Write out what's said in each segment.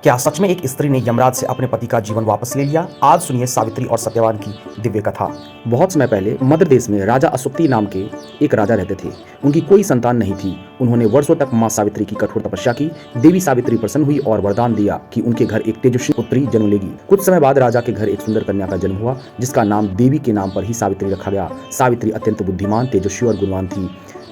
क्या सच में एक स्त्री ने यमराज से अपने पति का जीवन वापस ले लिया? आज सुनिए सावित्री और सत्यवान की दिव्य कथा। बहुत समय पहले मध्य देश में राजा अशुक्ति नाम के एक राजा रहते थे। उनकी कोई संतान नहीं थी। उन्होंने वर्षों तक मां सावित्री की कठोर तपस्या की। देवी सावित्री प्रसन्न हुई और वरदान दिया कि उनके घर एक तेजस्वी पुत्री जन्म लेगी। कुछ समय बाद राजा के घर एक सुंदर कन्या का जन्म हुआ, जिसका नाम देवी के नाम पर ही सावित्री रखा गया। सावित्री अत्यंत बुद्धिमान, तेजस्वी और गुणवान थी।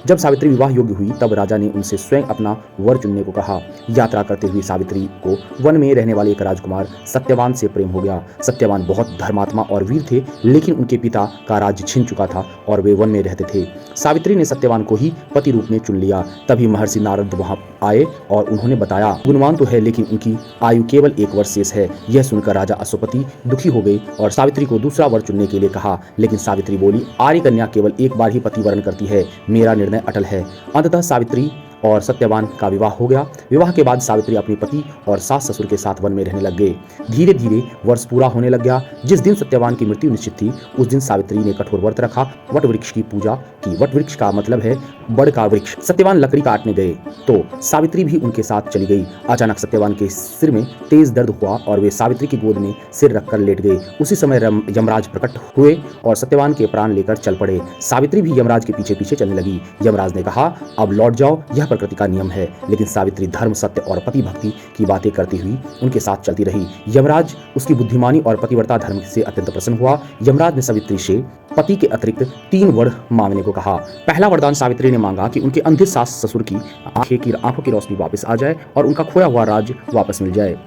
जब सावित्री विवाह योग्य हुई तब राजा ने उनसे स्वयं अपना वर चुनने को कहा। यात्रा करते हुए सावित्री को वन में रहने वाले एक राजकुमार सत्यवान से प्रेम हो गया। सत्यवान बहुत धर्मात्मा और वीर थे, लेकिन उनके पिता का राज्य छिन चुका था और वे वन में रहते थे। सावित्री ने सत्यवान को ही पति रूप में चुन लिया। तभी महर्षि नारद वहां आए और उन्होंने बताया, गुणवान तो है लेकिन उनकी आयु केवल 1 वर्ष शेष है। यह सुनकर राजा अश्वपति दुखी हो गए और सावित्री को दूसरा वर चुनने के लिए कहा, लेकिन सावित्री बोली, आर्य कन्या केवल एक बार ही पति वरण करती है, मेरा निर्णय अटल है। अंततः सावित्री और सत्यवान का विवाह हो गया। विवाह के बाद सावित्री अपने पति और सास ससुर के साथ वन में रहने लग गए। धीरे धीरे वर्ष पूरा होने लग गया। जिस दिन सत्यवान की मृत्यु निश्चित थी, उस दिन सावित्री ने कठोर व्रत रखा, वट वृक्ष की पूजा की। वट वृक्ष का मतलब है बड़ का वृक्ष। सत्यवान लकड़ी काटने गए तो सावित्री भी उनके साथ चली गई। अचानक सत्यवान के सिर में तेज दर्द हुआ और वे सावित्री की गोद में सिर रखकर लेट गए। उसी समय यमराज प्रकट हुए और सत्यवान के प्राण लेकर चल पड़े। सावित्री भी यमराज के पीछे पीछे चलने लगी। यमराज ने कहा, अब लौट जाओ, यह प्रकृति का नियम है। लेकिन सावित्री धर्म, सत्य और पति भक्ति की बातें करती हुई उनके साथ चलती रही। यमराज उसकी बुद्धिमानी और पतिव्रता धर्म से अत्यंत प्रसन्न हुआ। यमराज ने सावित्री से पति के अतिरिक्त 3 वर मांगने को कहा। पहला वरदान सावित्री ने मांगा कि उनके अंधे सास ससुर की आंखों की रोशनी वापस आ जाए और उनका खोया हुआ राज्य वापस मिल जाए।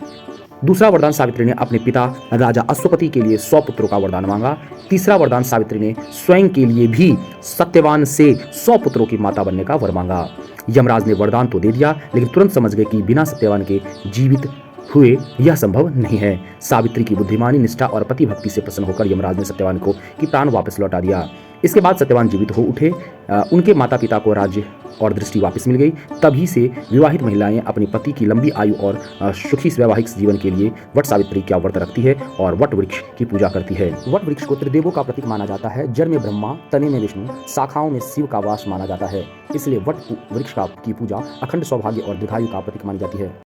दूसरा वरदान सावित्री ने अपने पिता राजा अश्वपति के लिए 100 पुत्रों का वरदान मांगा। तीसरा वरदान सावित्री ने स्वयं के लिए भी सत्यवान से 100 पुत्रों की माता बनने का वर मांगा। यमराज ने वरदान तो दे दिया, लेकिन तुरंत समझ गए कि बिना सत्यवान के जीवित हुए यह संभव नहीं है। सावित्री की बुद्धिमानी, निष्ठा और पति भक्ति से प्रसन्न होकर यमराज ने सत्यवान को की प्राण वापस लौटा दिया। इसके बाद सत्यवान जीवित हो उठे। उनके माता पिता को राज्य और दृष्टि वापस मिल गई। तभी से विवाहित महिलाएं अपने पति की लंबी आयु और सुखी वैवाहिक जीवन के लिए वट सावित्री का व्रत रखती है और वट वृक्ष की पूजा करती है। वट वृक्ष को त्रिदेवों का प्रतीक माना जाता है। जड़ में ब्रह्मा, तने में विष्णु, शाखाओं में शिव का वास माना जाता है। इसलिए वट वृक्ष की पूजा अखंड सौभाग्य और दीर्घायु का प्रतीक मानी जाती है।